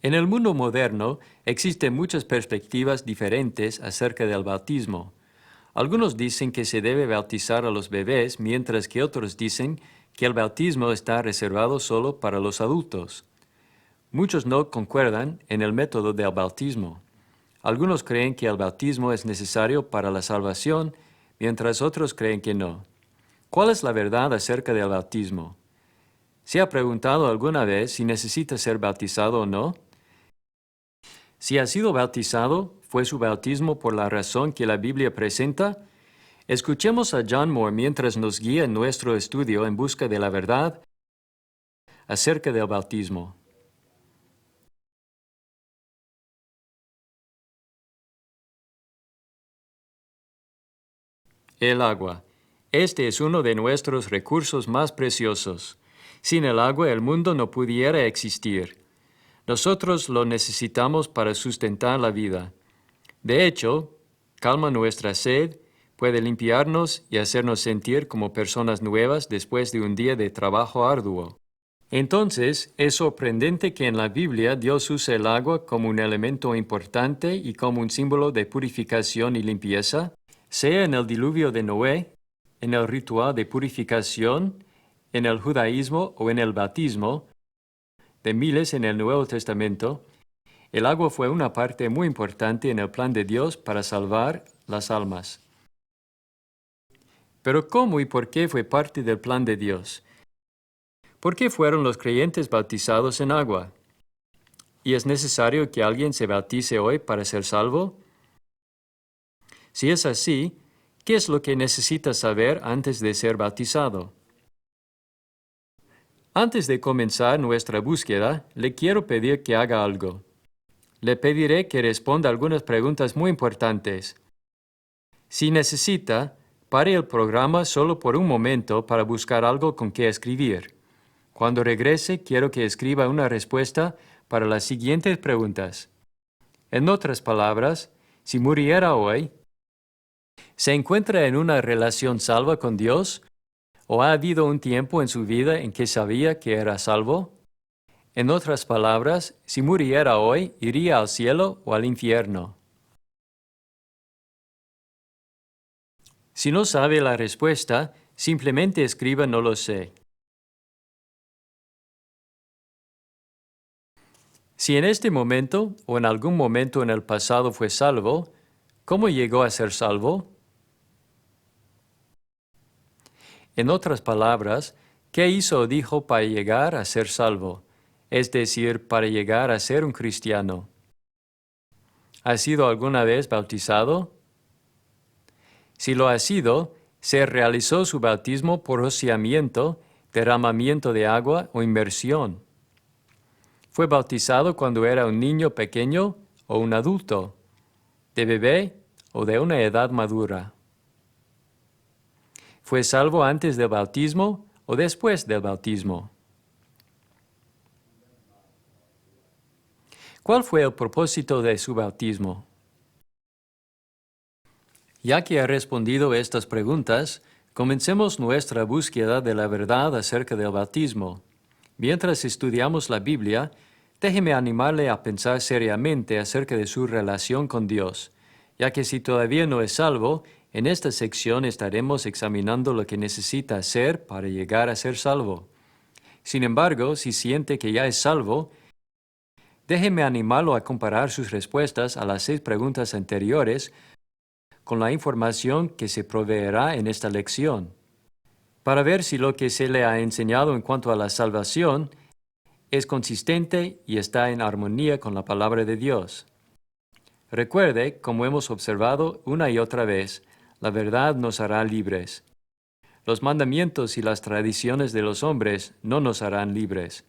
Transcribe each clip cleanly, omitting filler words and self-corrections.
En el mundo moderno existen muchas perspectivas diferentes acerca del bautismo. Algunos dicen que se debe bautizar a los bebés, mientras que otros dicen que el bautismo está reservado solo para los adultos. Muchos no concuerdan en el método del bautismo. Algunos creen que el bautismo es necesario para la salvación, mientras otros creen que no. ¿Cuál es la verdad acerca del bautismo? ¿Se ha preguntado alguna vez si necesita ser bautizado o no? Si ha sido bautizado, ¿fue su bautismo por la razón que la Biblia presenta? Escuchemos a John Moore mientras nos guía en nuestro estudio en busca de la verdad acerca del bautismo. El agua. Este es uno de nuestros recursos más preciosos. Sin el agua el mundo no pudiera existir. Nosotros lo necesitamos para sustentar la vida. De hecho, calma nuestra sed, puede limpiarnos y hacernos sentir como personas nuevas después de un día de trabajo arduo. Entonces, es sorprendente que en la Biblia Dios use el agua como un elemento importante y como un símbolo de purificación y limpieza, sea en el diluvio de Noé, en el ritual de purificación, en el judaísmo o en el bautismo, de miles en el Nuevo Testamento. El agua fue una parte muy importante en el plan de Dios para salvar las almas. Pero ¿cómo y por qué fue parte del plan de Dios? ¿Por qué fueron los creyentes bautizados en agua? ¿Y es necesario que alguien se bautice hoy para ser salvo? Si es así, ¿qué es lo que necesita saber antes de ser bautizado? Antes de comenzar nuestra búsqueda, le quiero pedir que haga algo. Le pediré que responda algunas preguntas muy importantes. Si necesita, pare el programa solo por un momento para buscar algo con que escribir. Cuando regrese, quiero que escriba una respuesta para las siguientes preguntas. En otras palabras, si muriera hoy, ¿se encuentra en una relación salva con Dios? ¿O ha habido un tiempo en su vida en que sabía que era salvo? En otras palabras, si muriera hoy, ¿iría al cielo o al infierno? Si no sabe la respuesta, simplemente escriba "no lo sé". Si en este momento o en algún momento en el pasado fue salvo, ¿cómo llegó a ser salvo? En otras palabras, ¿qué hizo o dijo para llegar a ser salvo? Es decir, para llegar a ser un cristiano. ¿Ha sido alguna vez bautizado? Si lo ha sido, ¿se realizó su bautismo por rociamiento, derramamiento de agua o inmersión? ¿Fue bautizado cuando era un niño pequeño o un adulto? ¿De bebé o de una edad madura? ¿Fue salvo antes del bautismo o después del bautismo? ¿Cuál fue el propósito de su bautismo? Ya que ha respondido estas preguntas, comencemos nuestra búsqueda de la verdad acerca del bautismo. Mientras estudiamos la Biblia, déjeme animarle a pensar seriamente acerca de su relación con Dios, ya que si todavía no es salvo, en esta sección estaremos examinando lo que necesita hacer para llegar a ser salvo. Sin embargo, si siente que ya es salvo, déjeme animarlo a comparar sus respuestas a las 6 preguntas anteriores con la información que se proveerá en esta lección, para ver si lo que se le ha enseñado en cuanto a la salvación es consistente y está en armonía con la palabra de Dios. Recuerde, como hemos observado una y otra vez, la verdad nos hará libres. Los mandamientos y las tradiciones de los hombres no nos harán libres.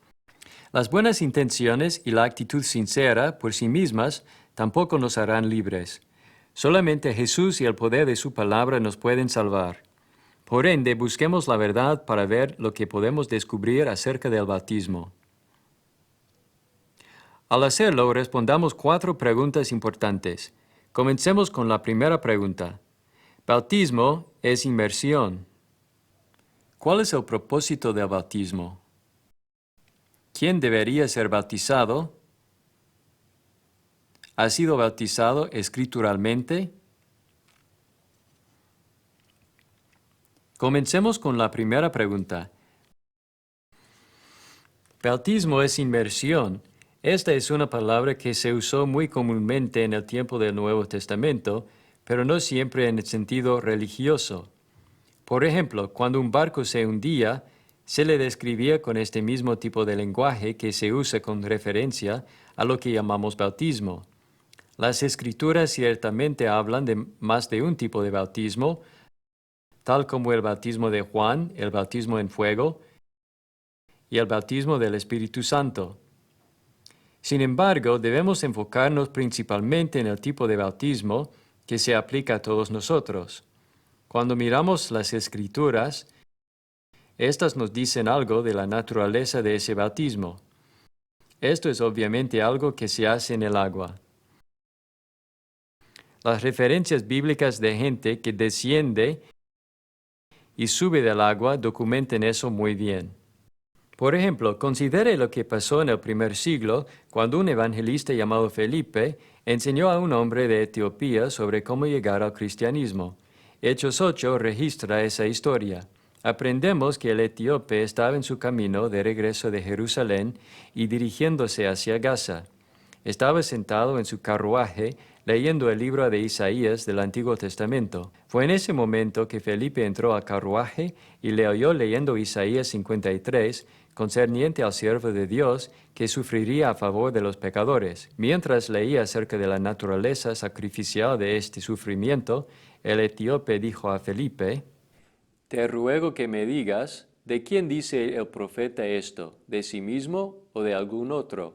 Las buenas intenciones y la actitud sincera por sí mismas tampoco nos harán libres. Solamente Jesús y el poder de su palabra nos pueden salvar. Por ende, busquemos la verdad para ver lo que podemos descubrir acerca del bautismo. Al hacerlo, respondamos 4 preguntas importantes. Comencemos con la primera pregunta. ¿Bautismo es inmersión? ¿Cuál es el propósito del bautismo? ¿Quién debería ser bautizado? ¿Has sido bautizado escrituralmente? Comencemos con la primera pregunta. Bautismo es inmersión. Esta es una palabra que se usó muy comúnmente en el tiempo del Nuevo Testamento, pero no siempre en el sentido religioso. Por ejemplo, cuando un barco se hundía, se le describía con este mismo tipo de lenguaje que se usa con referencia a lo que llamamos bautismo. Las Escrituras ciertamente hablan de más de un tipo de bautismo, tal como el bautismo de Juan, el bautismo en fuego y el bautismo del Espíritu Santo. Sin embargo, debemos enfocarnos principalmente en el tipo de bautismo que se aplica a todos nosotros. Cuando miramos las Escrituras, estas nos dicen algo de la naturaleza de ese bautismo. Esto es obviamente algo que se hace en el agua. Las referencias bíblicas de gente que desciende y sube del agua documentan eso muy bien. Por ejemplo, considere lo que pasó en el primer siglo cuando un evangelista llamado Felipe enseñó a un hombre de Etiopía sobre cómo llegar al cristianismo. Hechos 8 registra esa historia. Aprendemos que el etíope estaba en su camino de regreso de Jerusalén y dirigiéndose hacia Gaza. Estaba sentado en su carruaje leyendo el libro de Isaías del Antiguo Testamento. Fue en ese momento que Felipe entró al carruaje y le oyó leyendo Isaías 53, concerniente al siervo de Dios que sufriría a favor de los pecadores. Mientras leía acerca de la naturaleza sacrificial de este sufrimiento, el etíope dijo a Felipe: «Te ruego que me digas, ¿de quién dice el profeta esto? ¿De sí mismo o de algún otro?».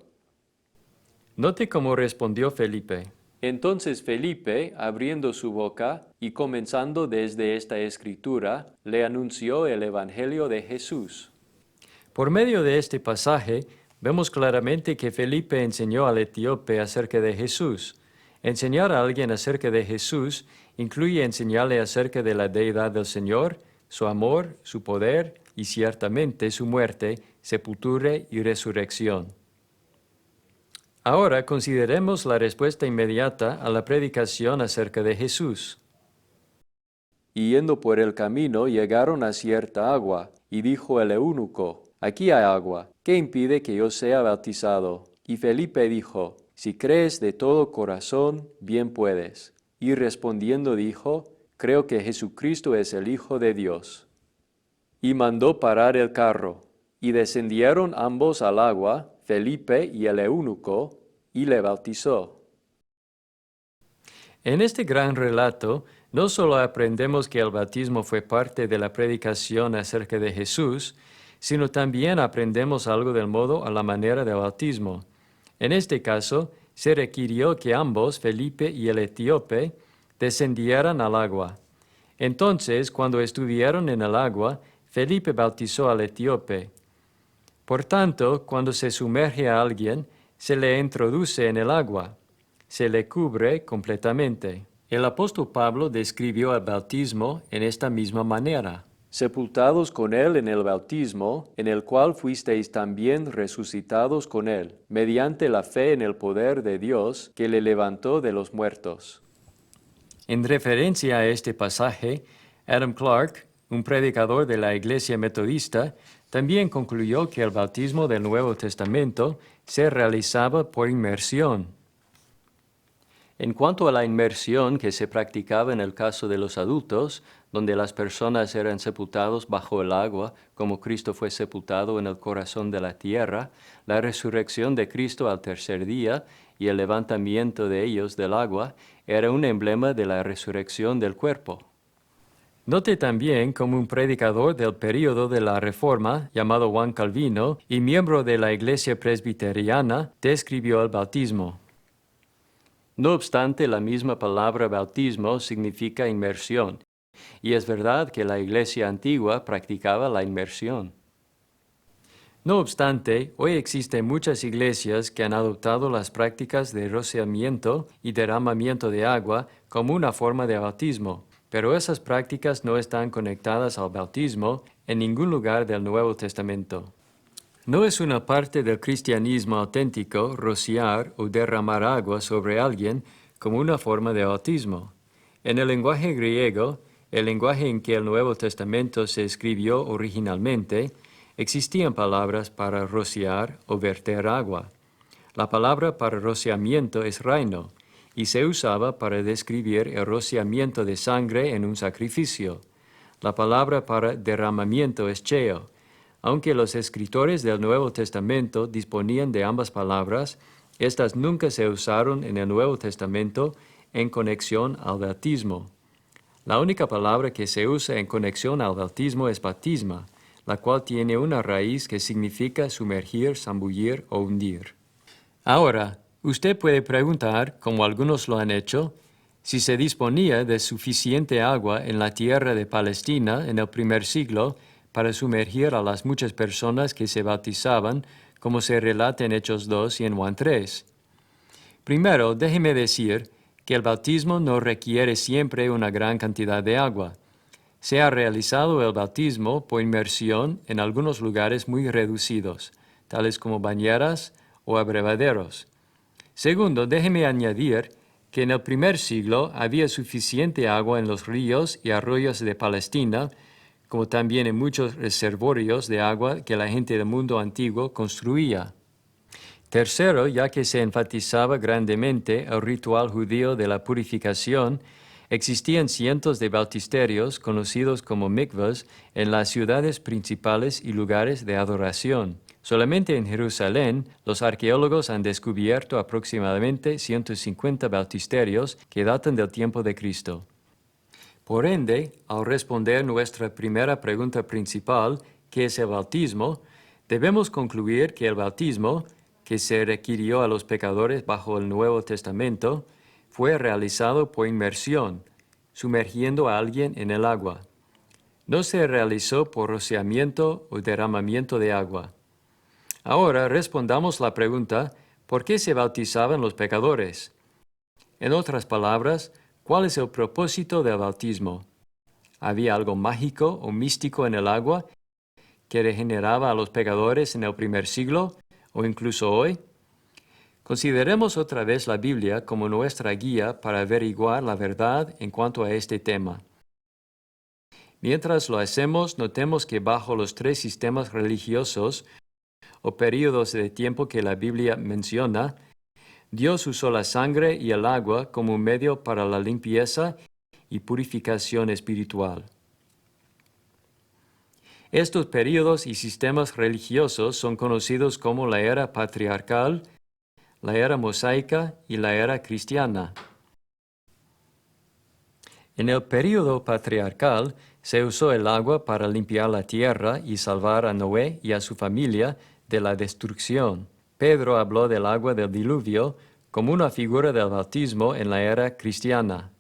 Note cómo respondió Felipe. Entonces Felipe, abriendo su boca y comenzando desde esta escritura, le anunció el Evangelio de Jesús. Por medio de este pasaje, vemos claramente que Felipe enseñó al etíope acerca de Jesús. Enseñar a alguien acerca de Jesús incluye enseñarle acerca de la deidad del Señor, su amor, su poder y ciertamente su muerte, sepultura y resurrección. Ahora consideremos la respuesta inmediata a la predicación acerca de Jesús. Y yendo por el camino llegaron a cierta agua, y dijo el eunuco: «Aquí hay agua, ¿qué impide que yo sea bautizado?». Y Felipe dijo: «Si crees de todo corazón, bien puedes». Y respondiendo dijo: «Creo que Jesucristo es el Hijo de Dios». Y mandó parar el carro, y descendieron ambos al agua, Felipe y el eunuco, y le bautizó. En este gran relato, no solo aprendemos que el bautismo fue parte de la predicación acerca de Jesús, sino también aprendemos algo del modo a la manera del bautismo. En este caso, se requirió que ambos, Felipe y el etíope, descendieran al agua. Entonces, cuando estuvieron en el agua, Felipe bautizó al etíope. Por tanto, cuando se sumerge a alguien, se le introduce en el agua, se le cubre completamente. El apóstol Pablo describió el bautismo en esta misma manera. Sepultados con él en el bautismo, en el cual fuisteis también resucitados con él, mediante la fe en el poder de Dios que le levantó de los muertos. En referencia a este pasaje, Adam Clarke, un predicador de la Iglesia Metodista, también concluyó que el bautismo del Nuevo Testamento se realizaba por inmersión. En cuanto a la inmersión que se practicaba en el caso de los adultos, donde las personas eran sepultados bajo el agua, como Cristo fue sepultado en el corazón de la tierra, la resurrección de Cristo al tercer día y el levantamiento de ellos del agua era un emblema de la resurrección del cuerpo. Note también como un predicador del período de la Reforma, llamado Juan Calvino, y miembro de la Iglesia Presbiteriana, describió el bautismo. No obstante, la misma palabra bautismo significa inmersión, y es verdad que la Iglesia antigua practicaba la inmersión. No obstante, hoy existen muchas iglesias que han adoptado las prácticas de rociamiento y derramamiento de agua como una forma de bautismo, pero esas prácticas no están conectadas al bautismo en ningún lugar del Nuevo Testamento. No es una parte del cristianismo auténtico rociar o derramar agua sobre alguien como una forma de bautismo. En el lenguaje griego, el lenguaje en que el Nuevo Testamento se escribió originalmente, existían palabras para rociar o verter agua. La palabra para rociamiento es raino, y se usaba para describir el rociamiento de sangre en un sacrificio. La palabra para derramamiento es cheo. Aunque los escritores del Nuevo Testamento disponían de ambas palabras, estas nunca se usaron en el Nuevo Testamento en conexión al bautismo. La única palabra que se usa en conexión al bautismo es bautisma, la cual tiene una raíz que significa sumergir, zambullir o hundir. Ahora, usted puede preguntar, como algunos lo han hecho, si se disponía de suficiente agua en la tierra de Palestina en el primer siglo para sumergir a las muchas personas que se bautizaban, como se relata en Hechos 2 y en Juan 3. Primero, déjeme decir que el bautismo no requiere siempre una gran cantidad de agua. Se ha realizado el bautismo por inmersión en algunos lugares muy reducidos, tales como bañeras o abrevaderos. Segundo, déjeme añadir que en el primer siglo había suficiente agua en los ríos y arroyos de Palestina, como también en muchos reservorios de agua que la gente del mundo antiguo construía. Tercero, ya que se enfatizaba grandemente el ritual judío de la purificación, existían cientos de bautisterios conocidos como mikvahs en las ciudades principales y lugares de adoración. Solamente en Jerusalén, los arqueólogos han descubierto aproximadamente 150 bautisterios que datan del tiempo de Cristo. Por ende, al responder nuestra primera pregunta principal, ¿qué es el bautismo?, debemos concluir que el bautismo, que se requirió a los pecadores bajo el Nuevo Testamento, fue realizado por inmersión, sumergiendo a alguien en el agua. No se realizó por rociamiento o derramamiento de agua. Ahora respondamos la pregunta, ¿por qué se bautizaban los pecadores? En otras palabras, ¿cuál es el propósito del bautismo? ¿Había algo mágico o místico en el agua que regeneraba a los pecadores en el primer siglo o incluso hoy? Consideremos otra vez la Biblia como nuestra guía para averiguar la verdad en cuanto a este tema. Mientras lo hacemos, notemos que bajo los tres sistemas religiosos o períodos de tiempo que la Biblia menciona, Dios usó la sangre y el agua como un medio para la limpieza y purificación espiritual. Estos períodos y sistemas religiosos son conocidos como la era patriarcal, la era mosaica y la era cristiana. En el período patriarcal se usó el agua para limpiar la tierra y salvar a Noé y a su familia de la destrucción. Pedro habló del agua del diluvio como una figura del bautismo en la era cristiana.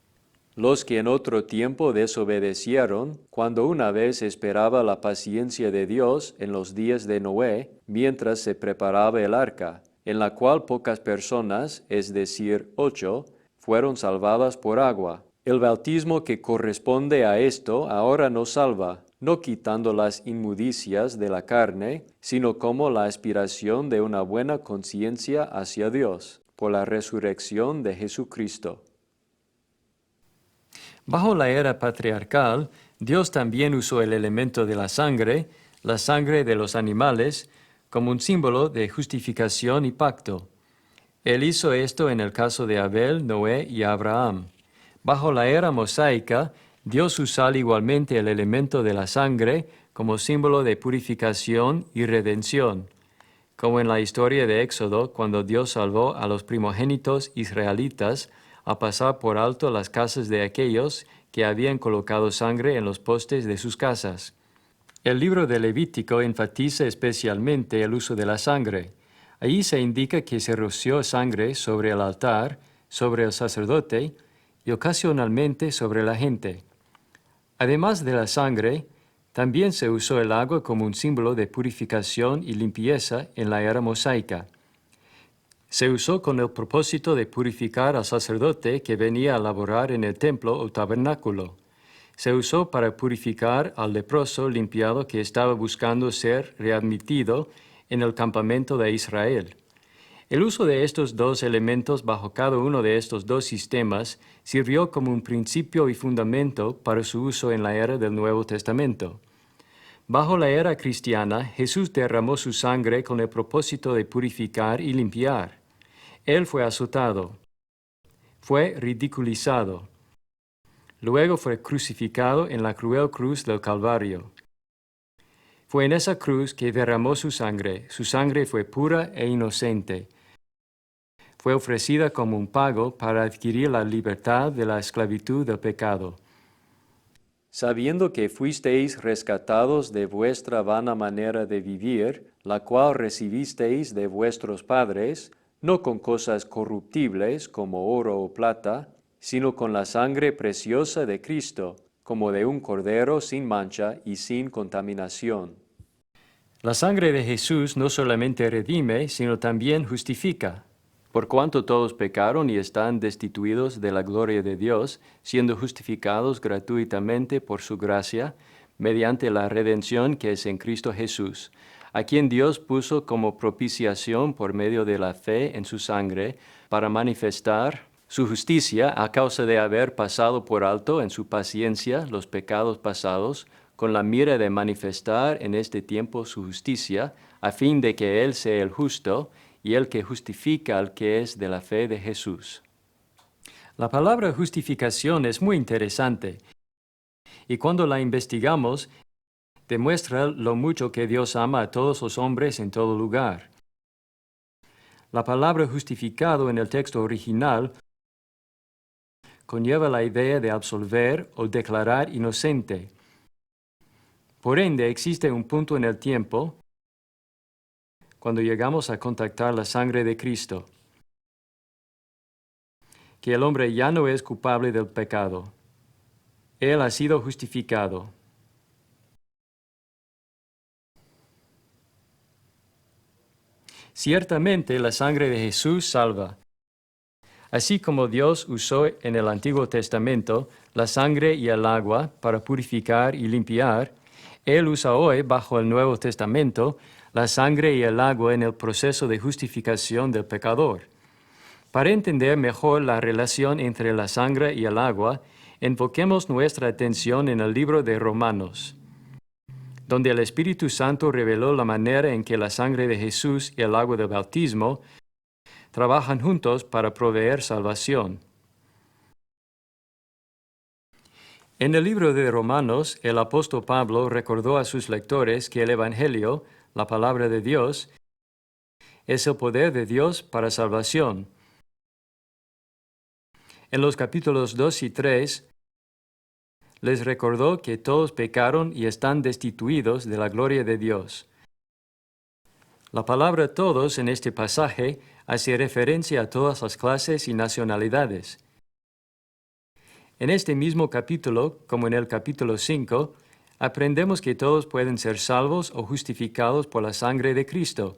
Los que en otro tiempo desobedecieron, cuando una vez esperaba la paciencia de Dios en los días de Noé, mientras se preparaba el arca, en la cual pocas personas, es decir, 8, fueron salvadas por agua. El bautismo que corresponde a esto ahora nos salva, no quitando las inmundicias de la carne, sino como la aspiración de una buena conciencia hacia Dios, por la resurrección de Jesucristo. Bajo la era patriarcal, Dios también usó el elemento de la sangre de los animales, como un símbolo de justificación y pacto. Él hizo esto en el caso de Abel, Noé y Abraham. Bajo la era mosaica, Dios usó igualmente el elemento de la sangre como símbolo de purificación y redención, como en la historia de Éxodo, cuando Dios salvó a los primogénitos israelitas a pasar por alto las casas de aquellos que habían colocado sangre en los postes de sus casas. El libro de Levítico enfatiza especialmente el uso de la sangre. Allí se indica que se roció sangre sobre el altar, sobre el sacerdote y ocasionalmente sobre la gente. Además de la sangre, también se usó el agua como un símbolo de purificación y limpieza en la era mosaica. Se usó con el propósito de purificar al sacerdote que venía a laborar en el templo o tabernáculo. Se usó para purificar al leproso limpiado que estaba buscando ser readmitido en el campamento de Israel. El uso de estos dos elementos bajo cada uno de estos dos sistemas sirvió como un principio y fundamento para su uso en la era del Nuevo Testamento. Bajo la era cristiana, Jesús derramó su sangre con el propósito de purificar y limpiar. Él fue azotado, fue ridiculizado, luego fue crucificado en la cruel cruz del Calvario. Fue en esa cruz que derramó su sangre fue pura e inocente. Fue ofrecida como un pago para adquirir la libertad de la esclavitud del pecado. Sabiendo que fuisteis rescatados de vuestra vana manera de vivir, la cual recibisteis de vuestros padres, no con cosas corruptibles como oro o plata, sino con la sangre preciosa de Cristo, como de un cordero sin mancha y sin contaminación. La sangre de Jesús no solamente redime, sino también justifica. Por cuanto todos pecaron y están destituidos de la gloria de Dios, siendo justificados gratuitamente por su gracia, mediante la redención que es en Cristo Jesús, a quien Dios puso como propiciación por medio de la fe en su sangre, para manifestar su justicia a causa de haber pasado por alto en su paciencia los pecados pasados, con la mira de manifestar en este tiempo su justicia, a fin de que Él sea el justo, y el que justifica al que es de la fe de Jesús. La palabra justificación es muy interesante, y cuando la investigamos, demuestra lo mucho que Dios ama a todos los hombres en todo lugar. La palabra justificado en el texto original conlleva la idea de absolver o declarar inocente. Por ende, existe un punto en el tiempo cuando llegamos a contactar la sangre de Cristo, que el hombre ya no es culpable del pecado. Él ha sido justificado. Ciertamente la sangre de Jesús salva. Así como Dios usó en el Antiguo Testamento la sangre y el agua para purificar y limpiar, Él usa hoy, bajo el Nuevo Testamento, la sangre y el agua en el proceso de justificación del pecador. Para entender mejor la relación entre la sangre y el agua, enfoquemos nuestra atención en el libro de Romanos, donde el Espíritu Santo reveló la manera en que la sangre de Jesús y el agua del bautismo trabajan juntos para proveer salvación. En el libro de Romanos, el apóstol Pablo recordó a sus lectores que el Evangelio, la palabra de Dios, es el poder de Dios para salvación. En los capítulos 2 y 3, les recordó que todos pecaron y están destituidos de la gloria de Dios. La palabra todos en este pasaje hace referencia a todas las clases y nacionalidades. En este mismo capítulo, como en el capítulo 5, aprendemos que todos pueden ser salvos o justificados por la sangre de Cristo.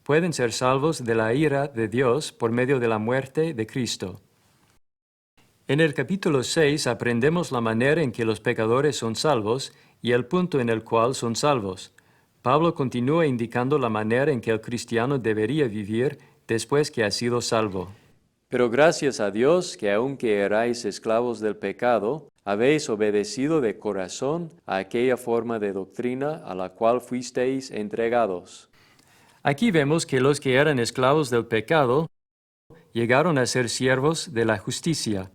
Pueden ser salvos de la ira de Dios por medio de la muerte de Cristo. En el capítulo 6 aprendemos la manera en que los pecadores son salvos y el punto en el cual son salvos. Pablo continúa indicando la manera en que el cristiano debería vivir después que ha sido salvo. Pero gracias a Dios que aunque erais esclavos del pecado, habéis obedecido de corazón a aquella forma de doctrina a la cual fuisteis entregados. Aquí vemos que los que eran esclavos del pecado llegaron a ser siervos de la justicia.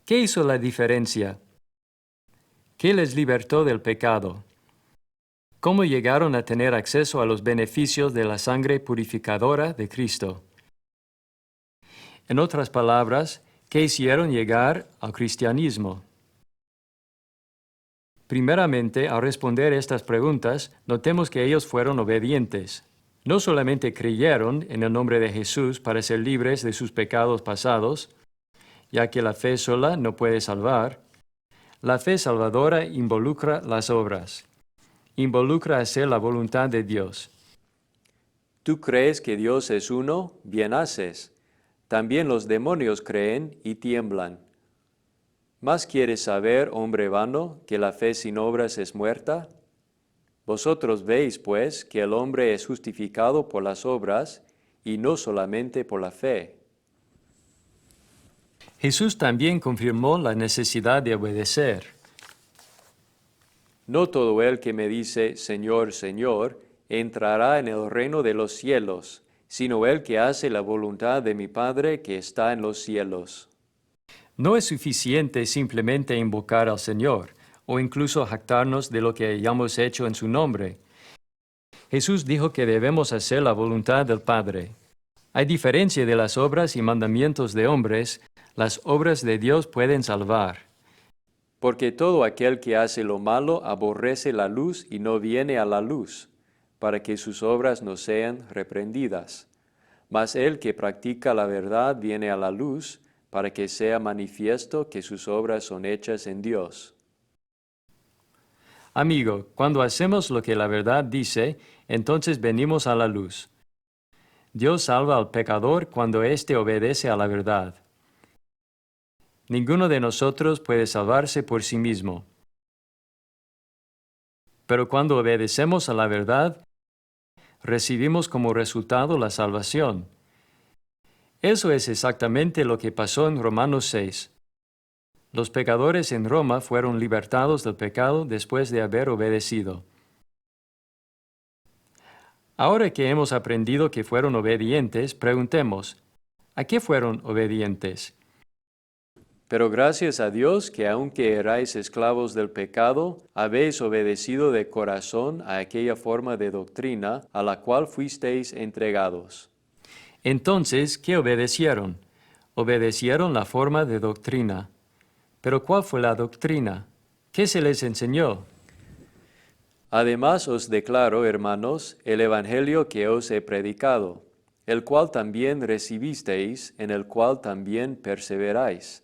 ¿Qué hizo la diferencia? ¿Qué les libertó del pecado? ¿Cómo llegaron a tener acceso a los beneficios de la sangre purificadora de Cristo? En otras palabras, ¿qué hicieron llegar al cristianismo? Primeramente, al responder estas preguntas, notemos que ellos fueron obedientes. No solamente creyeron en el nombre de Jesús para ser libres de sus pecados pasados, ya que la fe sola no puede salvar. La fe salvadora involucra las obras. Involucra hacer la voluntad de Dios. ¿Tú crees que Dios es uno? Bien haces. También los demonios creen y tiemblan. ¿Más quieres saber, hombre vano, que la fe sin obras es muerta? Vosotros veis, pues, que el hombre es justificado por las obras y no solamente por la fe. Jesús también confirmó la necesidad de obedecer. No todo el que me dice, Señor, Señor, entrará en el reino de los cielos, sino el que hace la voluntad de mi Padre que está en los cielos. No es suficiente simplemente invocar al Señor, o incluso jactarnos de lo que hayamos hecho en su nombre. Jesús dijo que debemos hacer la voluntad del Padre. A diferencia de las obras y mandamientos de hombres, las obras de Dios pueden salvar. Porque todo aquel que hace lo malo aborrece la luz y no viene a la luz, para que sus obras no sean reprendidas. Mas el que practica la verdad viene a la luz, para que sea manifiesto que sus obras son hechas en Dios. Amigo, cuando hacemos lo que la verdad dice, entonces venimos a la luz. Dios salva al pecador cuando éste obedece a la verdad. Ninguno de nosotros puede salvarse por sí mismo. Pero cuando obedecemos a la verdad, recibimos como resultado la salvación. Eso es exactamente lo que pasó en Romanos 6. Los pecadores en Roma fueron libertados del pecado después de haber obedecido. Ahora que hemos aprendido que fueron obedientes, preguntemos, ¿a qué fueron obedientes? Pero gracias a Dios que aunque erais esclavos del pecado, habéis obedecido de corazón a aquella forma de doctrina a la cual fuisteis entregados. Entonces, ¿qué obedecieron? Obedecieron la forma de doctrina. ¿Pero cuál fue la doctrina? ¿Qué se les enseñó? Además os declaro, hermanos, el Evangelio que os he predicado, el cual también recibisteis, en el cual también perseveráis,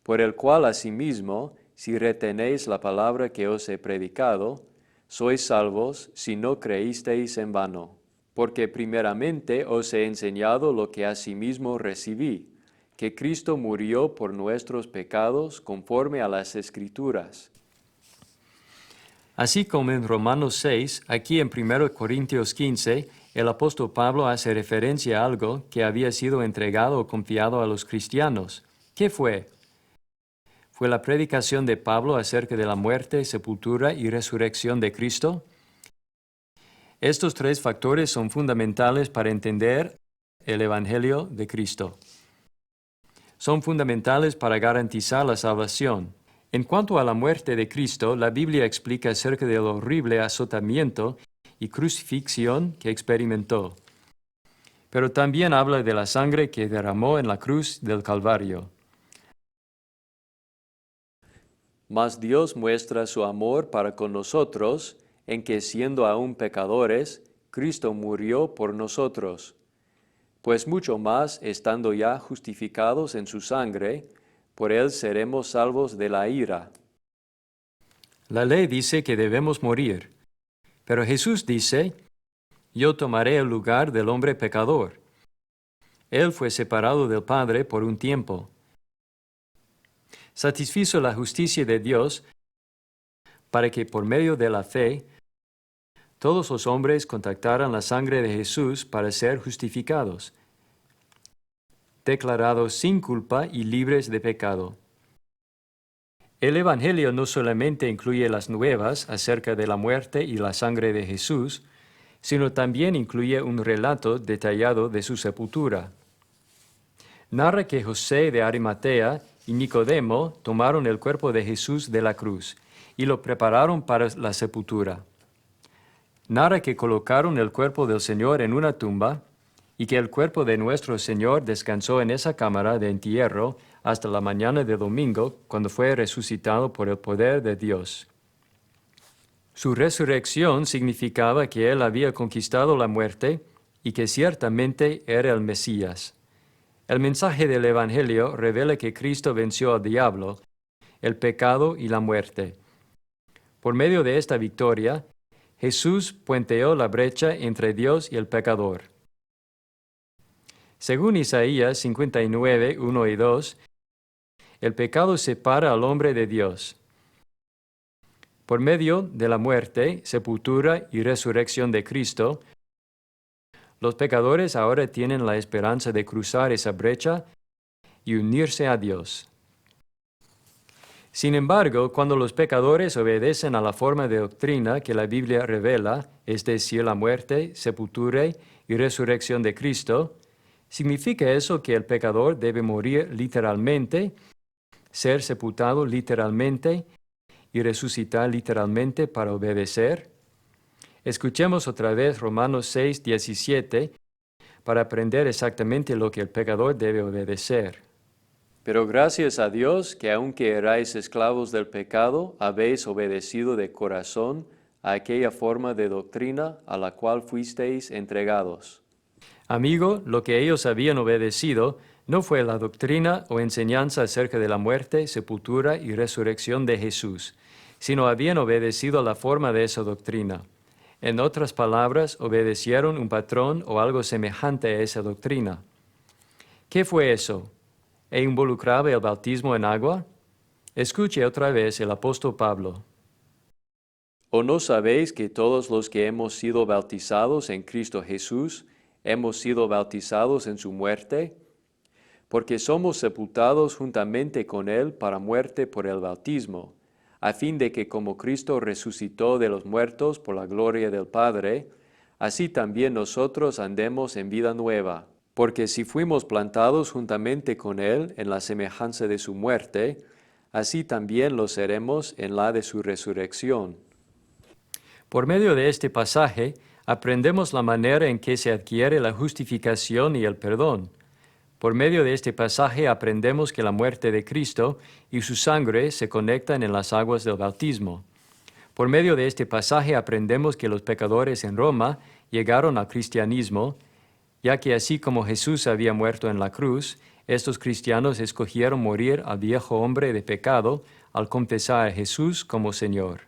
por el cual asimismo, si retenéis la palabra que os he predicado, sois salvos si no creísteis en vano. Porque primeramente os he enseñado lo que asimismo recibí, que Cristo murió por nuestros pecados conforme a las Escrituras. Así como en Romanos 6, aquí en 1 Corintios 15, el apóstol Pablo hace referencia a algo que había sido entregado o confiado a los cristianos. ¿Qué fue? ¿Fue la predicación de Pablo acerca de la muerte, sepultura y resurrección de Cristo? Estos tres factores son fundamentales para entender el Evangelio de Cristo. Son fundamentales para garantizar la salvación. En cuanto a la muerte de Cristo, la Biblia explica acerca del horrible azotamiento y crucifixión que experimentó. Pero también habla de la sangre que derramó en la cruz del Calvario. Mas Dios muestra su amor para con nosotros en que siendo aún pecadores, Cristo murió por nosotros. Pues mucho más, estando ya justificados en su sangre, por él seremos salvos de la ira. La ley dice que debemos morir, pero Jesús dice, yo tomaré el lugar del hombre pecador. Él fue separado del Padre por un tiempo. Satisfizo la justicia de Dios para que por medio de la fe todos los hombres contactaran la sangre de Jesús para ser justificados, declarados sin culpa y libres de pecado. El Evangelio no solamente incluye las nuevas acerca de la muerte y la sangre de Jesús, sino también incluye un relato detallado de su sepultura. Narra que José de Arimatea y Nicodemo tomaron el cuerpo de Jesús de la cruz y lo prepararon para la sepultura. Narra que colocaron el cuerpo del Señor en una tumba y que el cuerpo de nuestro Señor descansó en esa cámara de entierro hasta la mañana de domingo, cuando fue resucitado por el poder de Dios. Su resurrección significaba que Él había conquistado la muerte y que ciertamente era el Mesías. El mensaje del Evangelio revela que Cristo venció al diablo, el pecado y la muerte. Por medio de esta victoria, Jesús puenteó la brecha entre Dios y el pecador. Según Isaías 59, 1 y 2, el pecado separa al hombre de Dios. Por medio de la muerte, sepultura y resurrección de Cristo, los pecadores ahora tienen la esperanza de cruzar esa brecha y unirse a Dios. Sin embargo, cuando los pecadores obedecen a la forma de doctrina que la Biblia revela, es decir, la muerte, sepultura y resurrección de Cristo, ¿significa eso que el pecador debe morir literalmente, ser sepultado literalmente y resucitar literalmente para obedecer? Escuchemos otra vez Romanos 6, 17 para aprender exactamente lo que el pecador debe obedecer. Pero gracias a Dios que aunque erais esclavos del pecado, habéis obedecido de corazón a aquella forma de doctrina a la cual fuisteis entregados. Amigo, lo que ellos habían obedecido no fue la doctrina o enseñanza acerca de la muerte, sepultura y resurrección de Jesús, sino habían obedecido a la forma de esa doctrina. En otras palabras, obedecieron un patrón o algo semejante a esa doctrina. ¿Qué fue eso? ¿E involucraba el bautismo en agua? Escuche otra vez el apóstol Pablo. ¿O no sabéis que todos los que hemos sido bautizados en Cristo Jesús, hemos sido bautizados en su muerte? Porque somos sepultados juntamente con Él para muerte por el bautismo, a fin de que como Cristo resucitó de los muertos por la gloria del Padre, así también nosotros andemos en vida nueva. Porque si fuimos plantados juntamente con Él en la semejanza de su muerte, así también lo seremos en la de su resurrección. Por medio de este pasaje, aprendemos la manera en que se adquiere la justificación y el perdón. Por medio de este pasaje aprendemos que la muerte de Cristo y su sangre se conectan en las aguas del bautismo. Por medio de este pasaje aprendemos que los pecadores en Roma llegaron al cristianismo, ya que así como Jesús había muerto en la cruz, estos cristianos escogieron morir al viejo hombre de pecado al confesar a Jesús como Señor.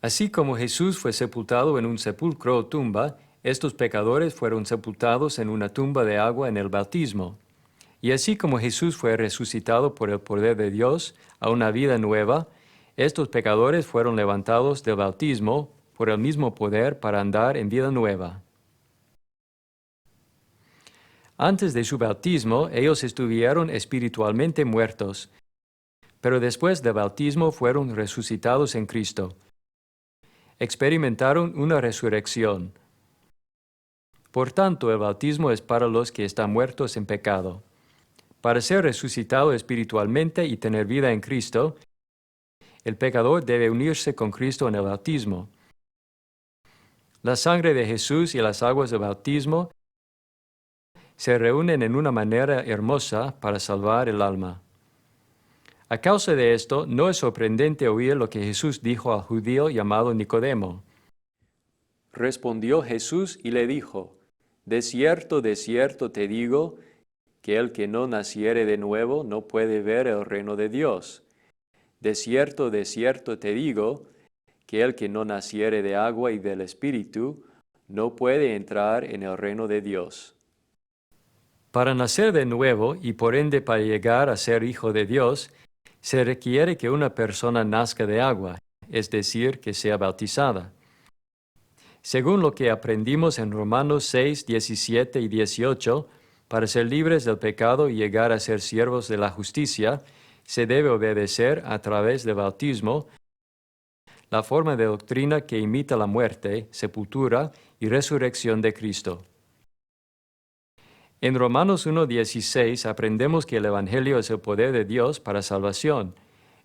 Así como Jesús fue sepultado en un sepulcro o tumba, estos pecadores fueron sepultados en una tumba de agua en el bautismo. Y así como Jesús fue resucitado por el poder de Dios a una vida nueva, estos pecadores fueron levantados del bautismo por el mismo poder para andar en vida nueva. Antes de su bautismo, ellos estuvieron espiritualmente muertos, pero después del bautismo fueron resucitados en Cristo. Experimentaron una resurrección. Por tanto, el bautismo es para los que están muertos en pecado. Para ser resucitado espiritualmente y tener vida en Cristo, el pecador debe unirse con Cristo en el bautismo. La sangre de Jesús y las aguas del bautismo se reúnen en una manera hermosa para salvar el alma. A causa de esto, no es sorprendente oír lo que Jesús dijo al judío llamado Nicodemo. Respondió Jesús y le dijo: de cierto te digo, que el que no naciere de nuevo no puede ver el reino de Dios. De cierto te digo, que el que no naciere de agua y del Espíritu no puede entrar en el reino de Dios. Para nacer de nuevo y por ende para llegar a ser hijo de Dios, se requiere que una persona nazca de agua, es decir, que sea bautizada. Según lo que aprendimos en Romanos 6, 17 y 18, para ser libres del pecado y llegar a ser siervos de la justicia, se debe obedecer a través del bautismo la forma de doctrina que imita la muerte, sepultura y resurrección de Cristo. En Romanos 1:16 aprendemos que el Evangelio es el poder de Dios para salvación.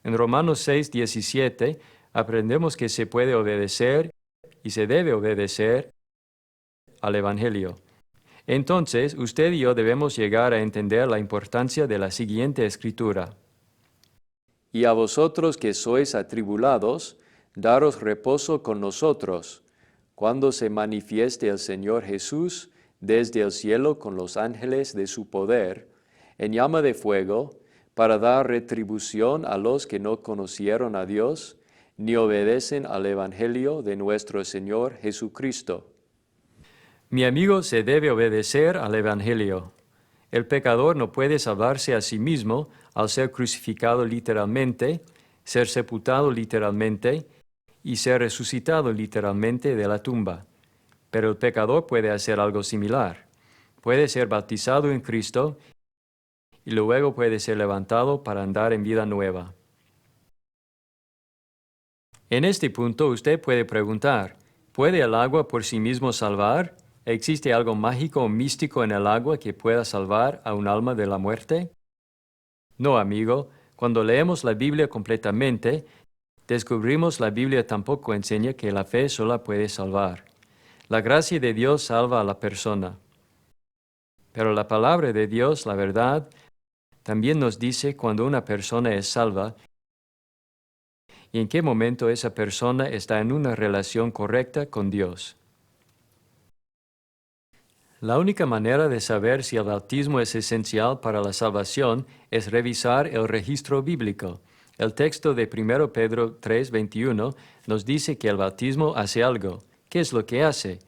En Romanos 6:17 aprendemos que se puede obedecer y se debe obedecer al Evangelio. Entonces, usted y yo debemos llegar a entender la importancia de la siguiente escritura. Y a vosotros que sois atribulados, daros reposo con nosotros, cuando se manifieste el Señor Jesús desde el cielo con los ángeles de su poder, en llama de fuego, para dar retribución a los que no conocieron a Dios, ni obedecen al Evangelio de nuestro Señor Jesucristo. Mi amigo, se debe obedecer al Evangelio. El pecador no puede salvarse a sí mismo al ser crucificado literalmente, ser sepultado literalmente y ser resucitado literalmente de la tumba. Pero el pecador puede hacer algo similar. Puede ser bautizado en Cristo y luego puede ser levantado para andar en vida nueva. En este punto usted puede preguntar, ¿puede el agua por sí mismo salvar? ¿Existe algo mágico o místico en el agua que pueda salvar a un alma de la muerte? No, amigo. Cuando leemos la Biblia completamente, descubrimos la Biblia tampoco enseña que la fe sola puede salvar. La gracia de Dios salva a la persona. Pero la palabra de Dios, la verdad, también nos dice cuando una persona es salva y en qué momento esa persona está en una relación correcta con Dios. La única manera de saber si el bautismo es esencial para la salvación es revisar el registro bíblico. El texto de 1 Pedro 3:21 nos dice que el bautismo hace algo. ¿Qué es lo que hace?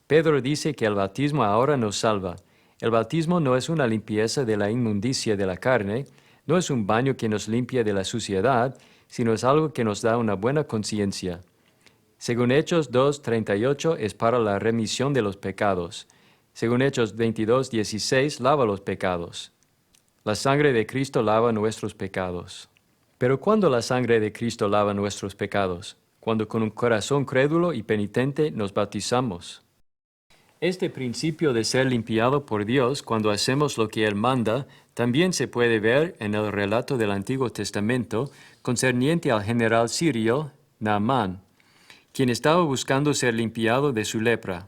Pedro dice que el bautismo ahora nos salva. El bautismo no es una limpieza de la inmundicia de la carne, no es un baño que nos limpia de la suciedad, sino es algo que nos da una buena conciencia. Según Hechos 2:38 es para la remisión de los pecados. Según Hechos 22:16 lava los pecados. La sangre de Cristo lava nuestros pecados. Pero ¿cuándo la sangre de Cristo lava nuestros pecados? Cuando con un corazón crédulo y penitente nos bautizamos. Este principio de ser limpiado por Dios cuando hacemos lo que Él manda también se puede ver en el relato del Antiguo Testamento concerniente al general sirio Naamán, quien estaba buscando ser limpiado de su lepra.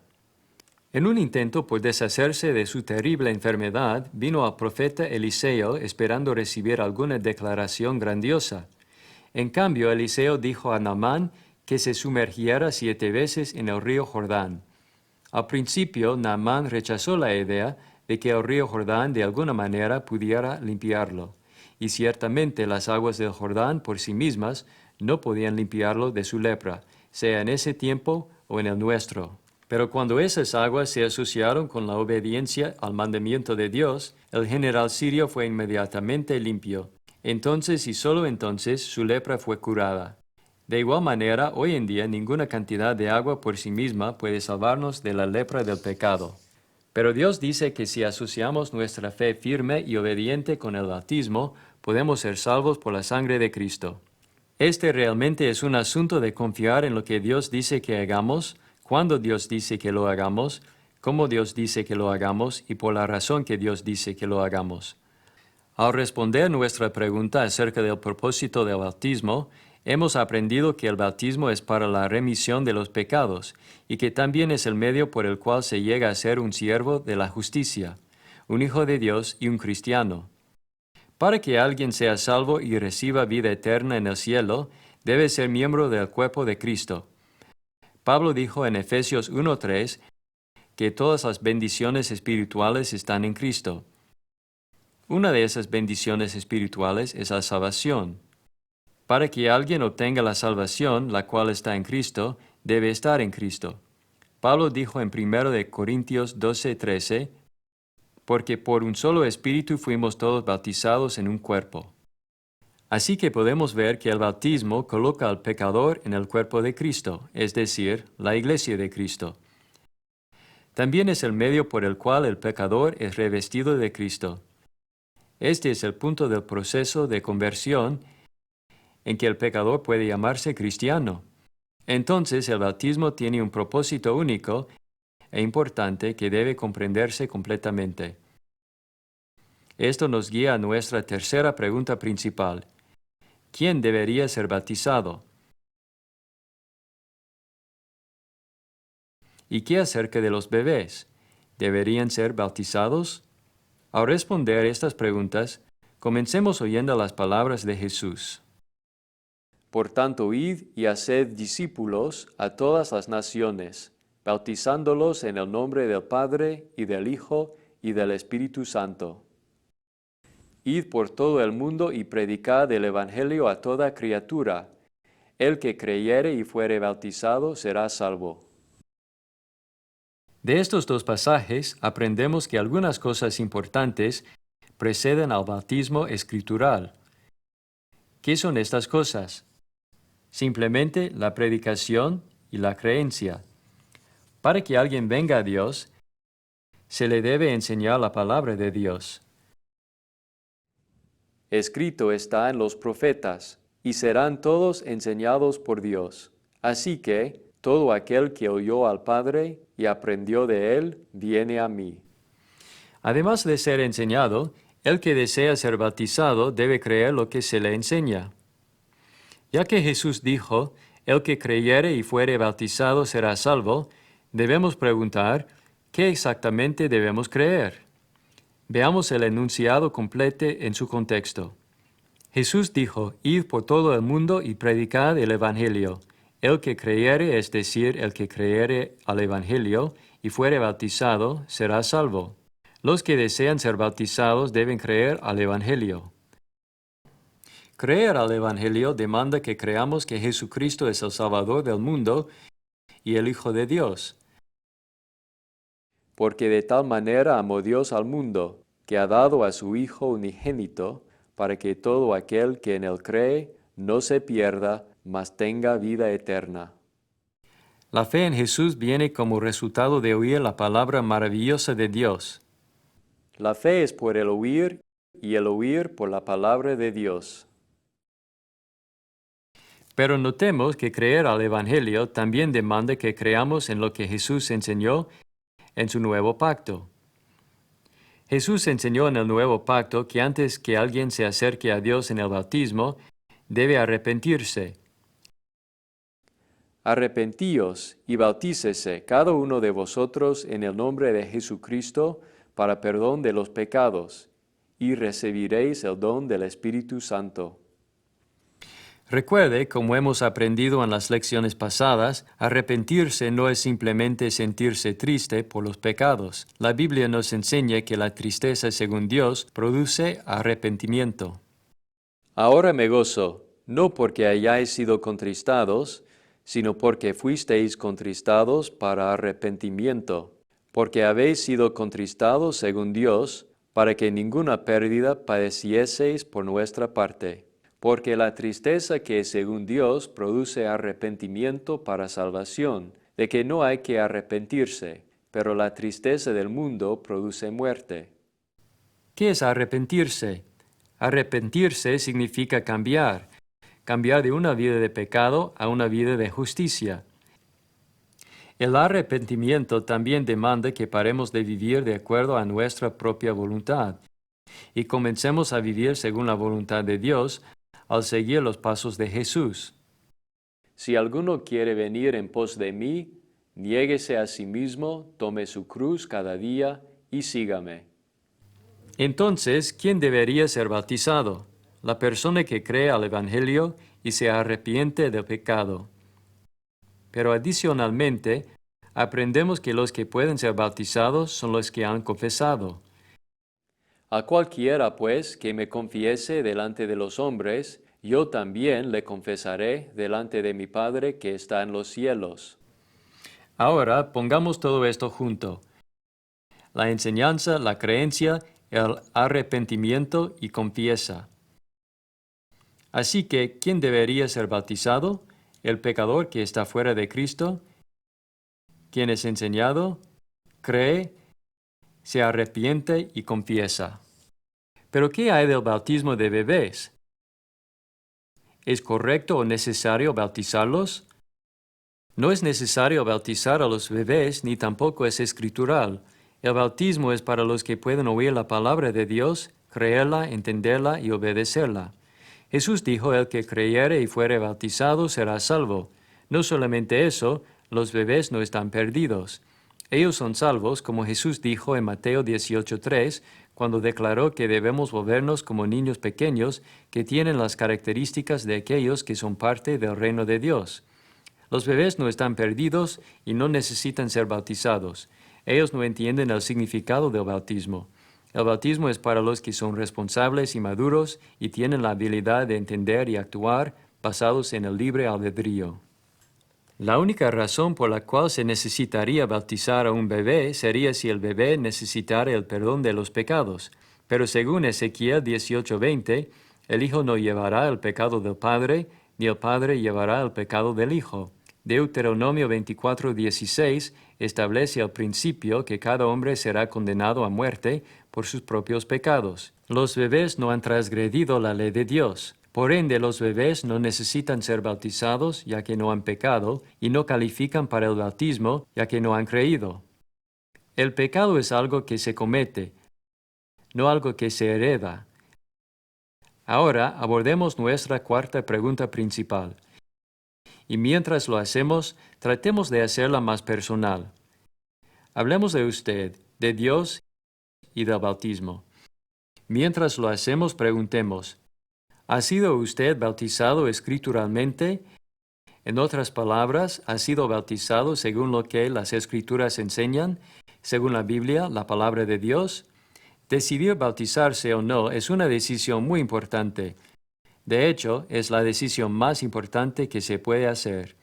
En un intento por deshacerse de su terrible enfermedad, vino al profeta Eliseo esperando recibir alguna declaración grandiosa. En cambio, Eliseo dijo a Naamán que se sumergiera 7 veces en el río Jordán. Al principio, Naamán rechazó la idea de que el río Jordán de alguna manera pudiera limpiarlo, y ciertamente las aguas del Jordán por sí mismas no podían limpiarlo de su lepra, sea en ese tiempo o en el nuestro. Pero cuando esas aguas se asociaron con la obediencia al mandamiento de Dios, el general sirio fue inmediatamente limpio. Entonces y solo entonces su lepra fue curada. De igual manera, hoy en día ninguna cantidad de agua por sí misma puede salvarnos de la lepra del pecado. Pero Dios dice que si asociamos nuestra fe firme y obediente con el bautismo, podemos ser salvos por la sangre de Cristo. Este realmente es un asunto de confiar en lo que Dios dice que hagamos, cuando Dios dice que lo hagamos, cómo Dios dice que lo hagamos y por la razón que Dios dice que lo hagamos. Al responder nuestra pregunta acerca del propósito del bautismo, hemos aprendido que el bautismo es para la remisión de los pecados y que también es el medio por el cual se llega a ser un siervo de la justicia, un hijo de Dios y un cristiano. Para que alguien sea salvo y reciba vida eterna en el cielo, debe ser miembro del cuerpo de Cristo. Pablo dijo en Efesios 1:3 que todas las bendiciones espirituales están en Cristo. Una de esas bendiciones espirituales es la salvación. Para que alguien obtenga la salvación, la cual está en Cristo, debe estar en Cristo. Pablo dijo en 1 Corintios 12:13, porque por un solo espíritu fuimos todos bautizados en un cuerpo. Así que podemos ver que el bautismo coloca al pecador en el cuerpo de Cristo, es decir, la iglesia de Cristo. También es el medio por el cual el pecador es revestido de Cristo. Este es el punto del proceso de conversión en que el pecador puede llamarse cristiano. Entonces el bautismo tiene un propósito único e importante que debe comprenderse completamente. Esto nos guía a nuestra tercera pregunta principal. ¿Quién debería ser bautizado? ¿Y qué acerca de los bebés? ¿Deberían ser bautizados? Al responder estas preguntas, comencemos oyendo las palabras de Jesús. Por tanto, id y haced discípulos a todas las naciones, bautizándolos en el nombre del Padre, y del Hijo, y del Espíritu Santo. Id por todo el mundo y predicad el Evangelio a toda criatura. El que creyere y fuere bautizado será salvo. De estos dos pasajes aprendemos que algunas cosas importantes preceden al bautismo escritural. ¿Qué son estas cosas? Simplemente la predicación y la creencia. Para que alguien venga a Dios, se le debe enseñar la palabra de Dios. Escrito está en los profetas, y serán todos enseñados por Dios. Así que todo aquel que oyó al Padre y aprendió de él, viene a mí. Además de ser enseñado, el que desea ser bautizado debe creer lo que se le enseña. Ya que Jesús dijo, el que creyere y fuere bautizado será salvo, debemos preguntar, ¿qué exactamente debemos creer? Veamos el enunciado completo en su contexto. Jesús dijo, id por todo el mundo y predicad el Evangelio. El que creyere, es decir, el que creyere al Evangelio y fuere bautizado, será salvo. Los que desean ser bautizados deben creer al Evangelio. Creer al Evangelio demanda que creamos que Jesucristo es el Salvador del mundo y el Hijo de Dios. Porque de tal manera amó Dios al mundo, que ha dado a su Hijo unigénito, para que todo aquel que en él cree no se pierda, mas tenga vida eterna. La fe en Jesús viene como resultado de oír la palabra maravillosa de Dios. La fe es por el oír, y el oír por la palabra de Dios. Pero notemos que creer al Evangelio también demanda que creamos en lo que Jesús enseñó en su nuevo pacto. Jesús enseñó en el nuevo pacto que antes que alguien se acerque a Dios en el bautismo, debe arrepentirse. Arrepentíos y bautícese cada uno de vosotros en el nombre de Jesucristo para perdón de los pecados, y recibiréis el don del Espíritu Santo. Recuerde, como hemos aprendido en las lecciones pasadas, arrepentirse no es simplemente sentirse triste por los pecados. La Biblia nos enseña que la tristeza, según Dios, produce arrepentimiento. Ahora me gozo, no porque hayáis sido contristados, sino porque fuisteis contristados para arrepentimiento, porque habéis sido contristados según Dios, para que ninguna pérdida padecieseis por nuestra parte. Porque la tristeza que según Dios produce arrepentimiento para salvación, de que no hay que arrepentirse, pero la tristeza del mundo produce muerte. ¿Qué es arrepentirse? Arrepentirse significa cambiar de una vida de pecado a una vida de justicia. El arrepentimiento también demanda que paremos de vivir de acuerdo a nuestra propia voluntad y comencemos a vivir según la voluntad de Dios al seguir los pasos de Jesús. Si alguno quiere venir en pos de mí, niéguese a sí mismo, tome su cruz cada día y sígame. Entonces, ¿quién debería ser bautizado? La persona que cree al Evangelio y se arrepiente del pecado. Pero adicionalmente, aprendemos que los que pueden ser bautizados son los que han confesado. A cualquiera, pues, que me confiese delante de los hombres, yo también le confesaré delante de mi Padre que está en los cielos. Ahora pongamos todo esto junto: la enseñanza, la creencia, el arrepentimiento y confiesa. Así que, ¿quién debería ser bautizado? El pecador que está fuera de Cristo, quien es enseñado, cree, se arrepiente y confiesa. ¿Pero qué hay del bautismo de bebés? ¿Es correcto o necesario bautizarlos? No es necesario bautizar a los bebés, ni tampoco es escritural. El bautismo es para los que pueden oír la palabra de Dios, creerla, entenderla y obedecerla. Jesús dijo, el que creyere y fuere bautizado será salvo. No solamente eso, los bebés no están perdidos. Ellos son salvos, como Jesús dijo en Mateo 18:3, cuando declaró que debemos volvernos como niños pequeños que tienen las características de aquellos que son parte del reino de Dios. Los bebés no están perdidos y no necesitan ser bautizados. Ellos no entienden el significado del bautismo. El bautismo es para los que son responsables y maduros y tienen la habilidad de entender y actuar basados en el libre albedrío. La única razón por la cual se necesitaría bautizar a un bebé sería si el bebé necesitara el perdón de los pecados. Pero según Ezequiel 18:20, El Hijo no llevará el pecado del Padre, ni el Padre llevará el pecado del Hijo. Deuteronomio 24:16 establece el principio que cada hombre será condenado a muerte por sus propios pecados. Los bebés no han transgredido la ley de Dios. Por ende, los bebés no necesitan ser bautizados ya que no han pecado y no califican para el bautismo ya que no han creído. El pecado es algo que se comete, no algo que se hereda. Ahora abordemos nuestra cuarta pregunta principal. Y mientras lo hacemos, tratemos de hacerla más personal. Hablemos de usted, de Dios y del bautismo. Mientras lo hacemos, preguntemos, ¿ha sido usted bautizado escrituralmente? En otras palabras, ¿ha sido bautizado según lo que las Escrituras enseñan, según la Biblia, la palabra de Dios? Decidir bautizarse o no es una decisión muy importante. De hecho, es la decisión más importante que se puede hacer.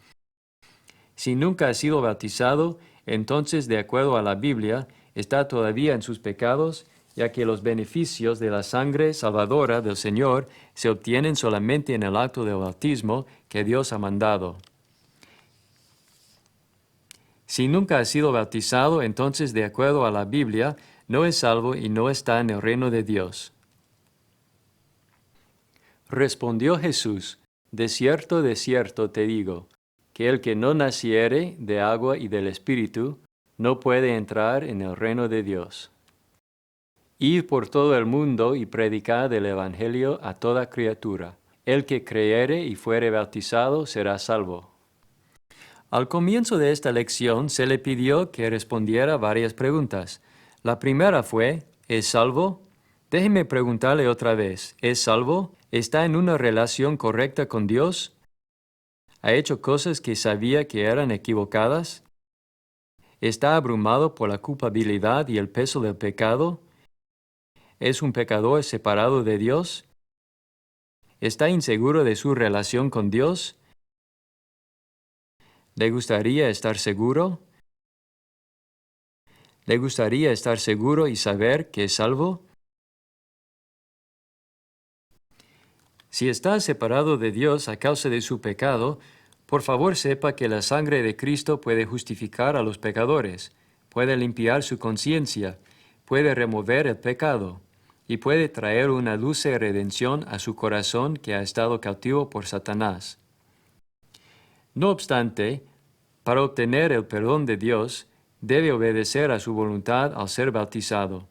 Si nunca ha sido bautizado, entonces, de acuerdo a la Biblia, está todavía en sus pecados, ya que los beneficios de la sangre salvadora del Señor se obtienen solamente en el acto del bautismo que Dios ha mandado. Si nunca ha sido bautizado, entonces, de acuerdo a la Biblia, no es salvo y no está en el reino de Dios. Respondió Jesús, de cierto te digo, que el que no naciere de agua y del Espíritu, no puede entrar en el reino de Dios. Id por todo el mundo y predicad el Evangelio a toda criatura. El que creyere y fuere bautizado será salvo. Al comienzo de esta lección se le pidió que respondiera varias preguntas. La primera fue, ¿es salvo? Déjeme preguntarle otra vez, ¿es salvo? ¿Está en una relación correcta con Dios? ¿Ha hecho cosas que sabía que eran equivocadas? ¿Está abrumado por la culpabilidad y el peso del pecado? ¿Es un pecador separado de Dios? ¿Está inseguro de su relación con Dios? ¿Le gustaría estar seguro? ¿Le gustaría estar seguro y saber que es salvo? Si está separado de Dios a causa de su pecado, por favor sepa que la sangre de Cristo puede justificar a los pecadores, puede limpiar su conciencia, puede remover el pecado y puede traer una dulce redención a su corazón que ha estado cautivo por Satanás. No obstante, para obtener el perdón de Dios, debe obedecer a su voluntad al ser bautizado.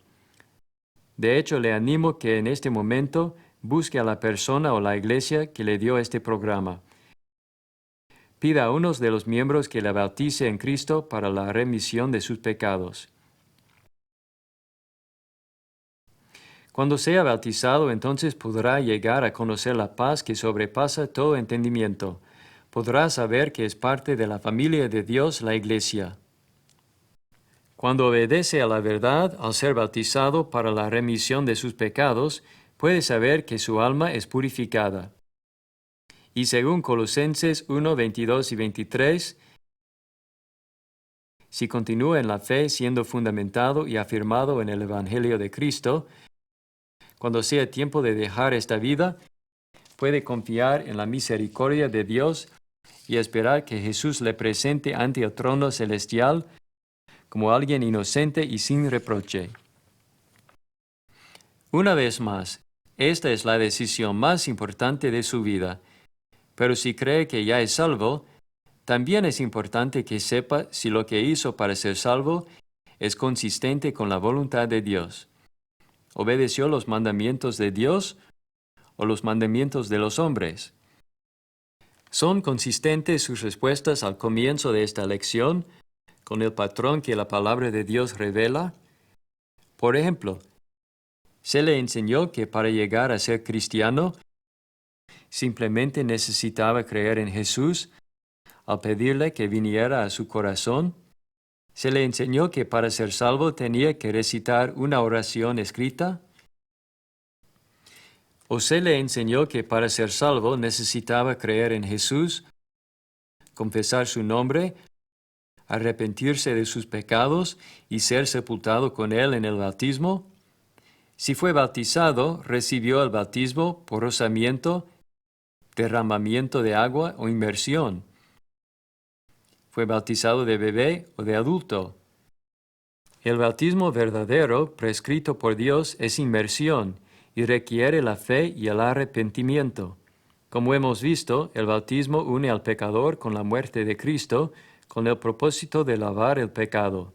De hecho, le animo que en este momento busque a la persona o la iglesia que le dio este programa. Pida a uno de los miembros que la bautice en Cristo para la remisión de sus pecados. Cuando sea bautizado, entonces podrá llegar a conocer la paz que sobrepasa todo entendimiento. Podrá saber que es parte de la familia de Dios, la iglesia. Cuando obedece a la verdad al ser bautizado para la remisión de sus pecados, puede saber que su alma es purificada. Y según Colosenses 1, 22 y 23, si continúa en la fe siendo fundamentado y afirmado en el Evangelio de Cristo, cuando sea tiempo de dejar esta vida, puede confiar en la misericordia de Dios y esperar que Jesús le presente ante el trono celestial como alguien inocente y sin reproche. Una vez más, esta es la decisión más importante de su vida. Pero si cree que ya es salvo, también es importante que sepa si lo que hizo para ser salvo es consistente con la voluntad de Dios. ¿Obedeció los mandamientos de Dios o los mandamientos de los hombres? ¿Son consistentes sus respuestas al comienzo de esta lección con el patrón que la palabra de Dios revela? Por ejemplo, se le enseñó que para llegar a ser cristiano, simplemente necesitaba creer en Jesús al pedirle que viniera a su corazón. Se le enseñó que para ser salvo tenía que recitar una oración escrita. O se le enseñó que para ser salvo necesitaba creer en Jesús, confesar su nombre, arrepentirse de sus pecados y ser sepultado con Él en el bautismo. Si fue bautizado, recibió el bautismo por rozamiento, derramamiento de agua o inmersión. Fue bautizado de bebé o de adulto. El bautismo verdadero, prescrito por Dios, es inmersión y requiere la fe y el arrepentimiento. Como hemos visto, el bautismo une al pecador con la muerte de Cristo, con el propósito de lavar el pecado.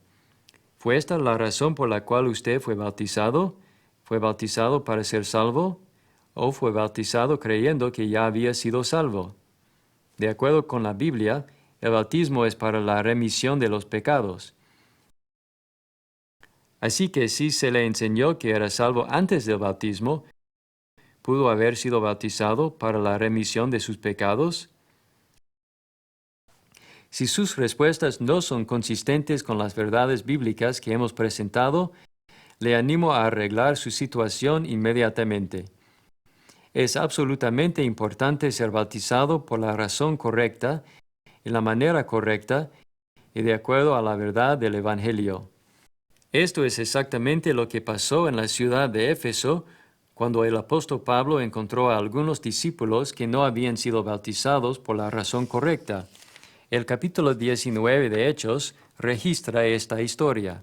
¿Fue esta la razón por la cual usted fue bautizado? ¿Fue bautizado para ser salvo? ¿O fue bautizado creyendo que ya había sido salvo? De acuerdo con la Biblia, el bautismo es para la remisión de los pecados. Así que si se le enseñó que era salvo antes del bautismo, ¿pudo haber sido bautizado para la remisión de sus pecados? Si sus respuestas no son consistentes con las verdades bíblicas que hemos presentado, le animo a arreglar su situación inmediatamente. Es absolutamente importante ser bautizado por la razón correcta, en la manera correcta y de acuerdo a la verdad del Evangelio. Esto es exactamente lo que pasó en la ciudad de Éfeso cuando el apóstol Pablo encontró a algunos discípulos que no habían sido bautizados por la razón correcta. El capítulo 19 de Hechos registra esta historia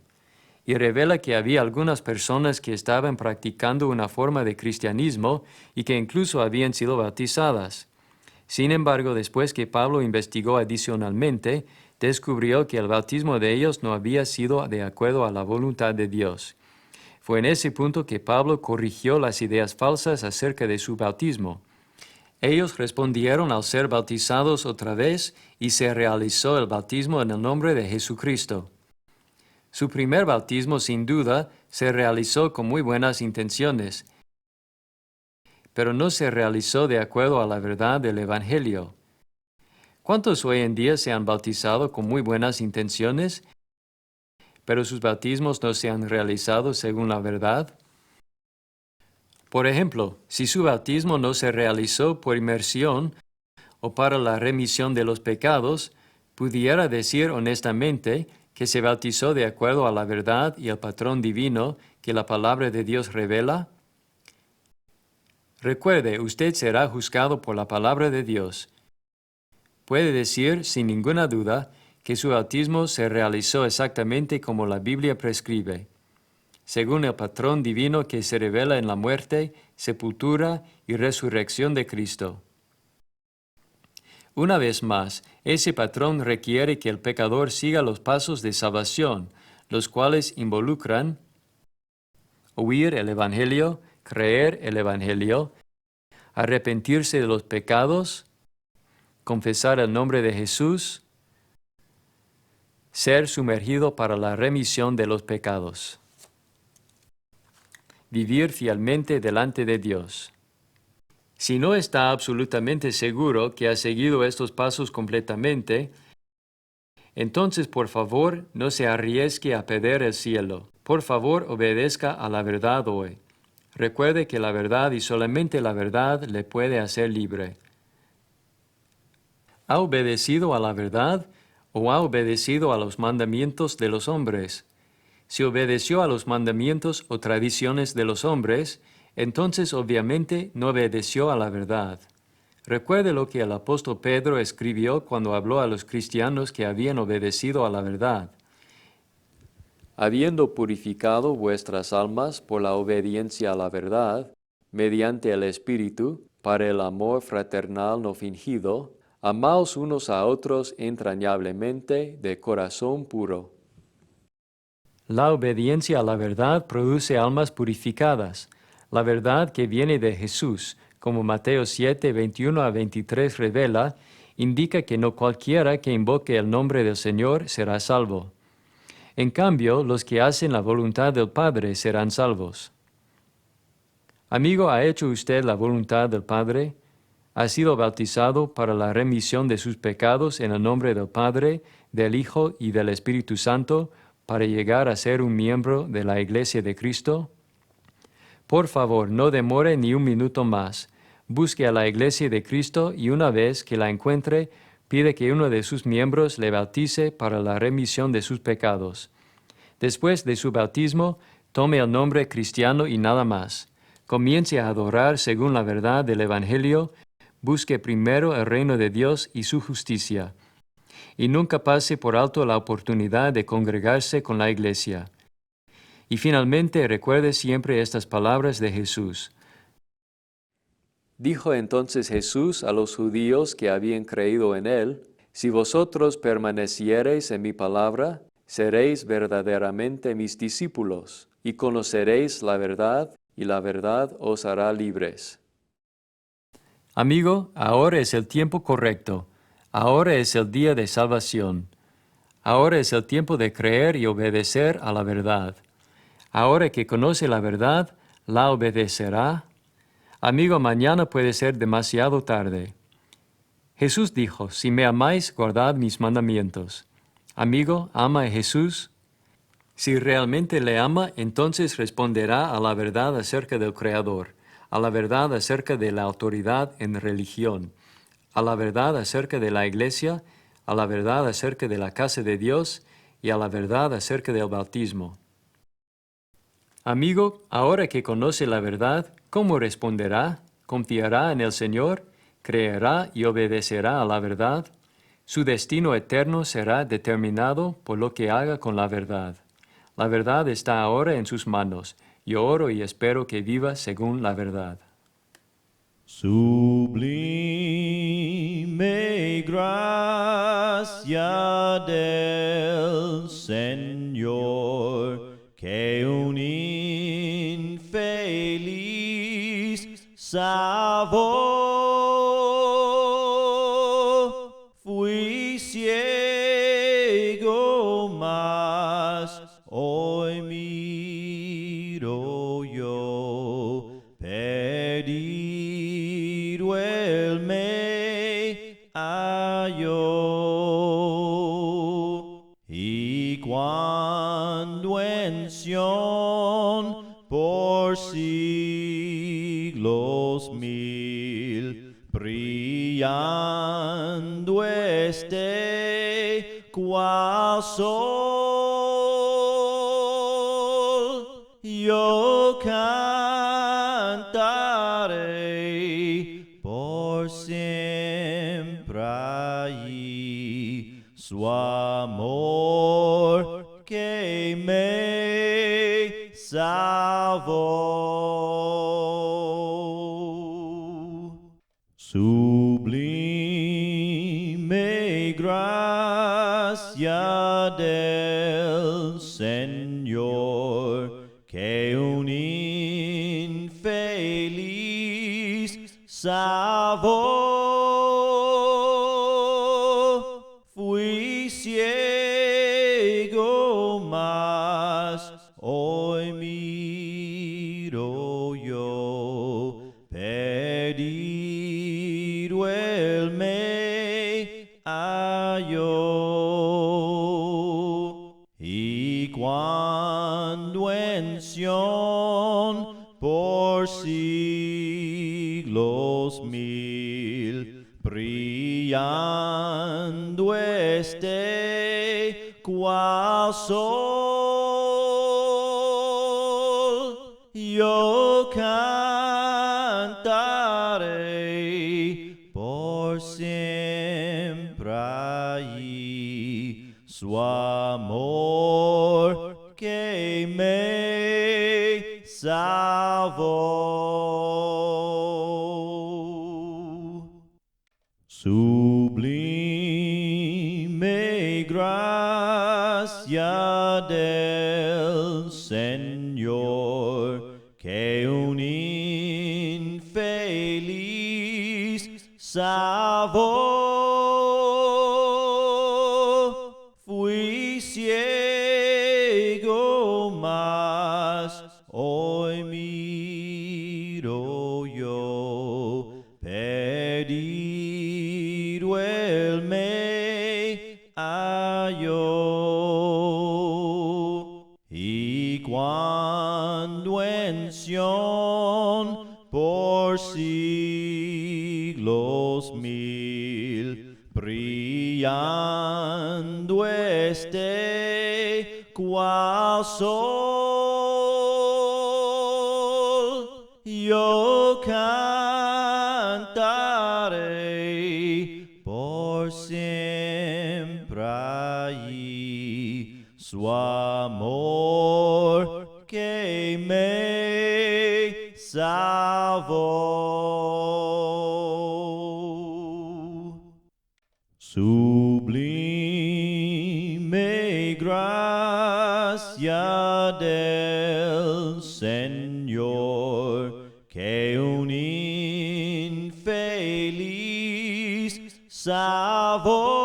y revela que había algunas personas que estaban practicando una forma de cristianismo y que incluso habían sido bautizadas. Sin embargo, después que Pablo investigó adicionalmente, descubrió que el bautismo de ellos no había sido de acuerdo a la voluntad de Dios. Fue en ese punto que Pablo corrigió las ideas falsas acerca de su bautismo. Ellos respondieron al ser bautizados otra vez y se realizó el bautismo en el nombre de Jesucristo. Su primer bautismo, sin duda, se realizó con muy buenas intenciones, pero no se realizó de acuerdo a la verdad del Evangelio. ¿Cuántos hoy en día se han bautizado con muy buenas intenciones, pero sus bautismos no se han realizado según la verdad? Por ejemplo, si su bautismo no se realizó por inmersión o para la remisión de los pecados, pudiera decir honestamente que se bautizó de acuerdo a la verdad y el patrón divino que la palabra de Dios revela. Recuerde, usted será juzgado por la palabra de Dios. Puede decir, sin ninguna duda, que su bautismo se realizó exactamente como la Biblia prescribe, según el patrón divino que se revela en la muerte, sepultura y resurrección de Cristo. Una vez más, ese patrón requiere que el pecador siga los pasos de salvación, los cuales involucran oír el Evangelio, creer el Evangelio, arrepentirse de los pecados, confesar el nombre de Jesús, ser sumergido para la remisión de los pecados. Vivir fielmente delante de Dios. Si no está absolutamente seguro que ha seguido estos pasos completamente, entonces por favor no se arriesgue a perder el cielo. Por favor obedezca a la verdad hoy. Recuerde que la verdad y solamente la verdad le puede hacer libre. ¿Ha obedecido a la verdad o ha obedecido a los mandamientos de los hombres? Si obedeció a los mandamientos o tradiciones de los hombres, entonces obviamente no obedeció a la verdad. Recuerde lo que el apóstol Pedro escribió cuando habló a los cristianos que habían obedecido a la verdad. Habiendo purificado vuestras almas por la obediencia a la verdad, mediante el Espíritu, para el amor fraternal no fingido, amaos unos a otros entrañablemente de corazón puro. La obediencia a la verdad produce almas purificadas. La verdad que viene de Jesús, como Mateo 7, 21 a 23 revela, indica que no cualquiera que invoque el nombre del Señor será salvo. En cambio, los que hacen la voluntad del Padre serán salvos. Amigo, ¿ha hecho usted la voluntad del Padre? ¿Ha sido bautizado para la remisión de sus pecados en el nombre del Padre, del Hijo y del Espíritu Santo, para llegar a ser un miembro de la Iglesia de Cristo? Por favor, no demore ni un minuto más. Busque a la Iglesia de Cristo y una vez que la encuentre, pide que uno de sus miembros le bautice para la remisión de sus pecados. Después de su bautismo, Tome el nombre cristiano y nada más. Comience a adorar según la verdad del Evangelio. Busque primero el reino de Dios y su justicia. Y nunca pase por alto la oportunidad de congregarse con la iglesia. Y finalmente recuerde siempre estas palabras de Jesús. Dijo entonces Jesús a los judíos que habían creído en él: Si vosotros permaneciereis en mi palabra, seréis verdaderamente mis discípulos, y conoceréis la verdad, y la verdad os hará libres. Amigo, ahora es el tiempo correcto. Ahora es el día de salvación. Ahora es el tiempo de creer y obedecer a la verdad. Ahora que conoce la verdad, ¿la obedecerá? Amigo, mañana puede ser demasiado tarde. Jesús dijo, si me amáis, guardad mis mandamientos. Amigo, ¿ama a Jesús? Si realmente le ama, entonces responderá a la verdad acerca del Creador, a la verdad acerca de la autoridad en religión, a la verdad acerca de la iglesia, a la verdad acerca de la casa de Dios y a la verdad acerca del bautismo. Amigo, ahora que conoce la verdad, ¿cómo responderá? ¿Confiará en el Señor? ¿Creerá y obedecerá a la verdad? Su destino eterno será determinado por lo que haga con la verdad. La verdad está ahora en sus manos. Yo oro y espero que viva según la verdad. Sublime gracia del Señor, que un infeliz salvó. Fui ciego, mas hoy miro yo. Perdido él me halló. Y cuando en Sión por siglos mil brillando esté cual sol, yo cantaré por siempre allí su amor que me salvó. Sublime gracia del Señor, que un infeliz salvó. Fui ciego, mas hoy miro yo. Perdido él me halló. Y cuando en Sión por siglos mil brillando esté cual sol, yo cantaré por siempre allí su amor que me salvó. Sublime gracia del Señor, que un infeliz salvó. Fui ciego, mas hoy miro yo. Perdido él me halló. Y cuando en Sión por siglos mil brillando esté cual sol, que me salvó. Sublime gracia del Señor, que un infeliz salvó.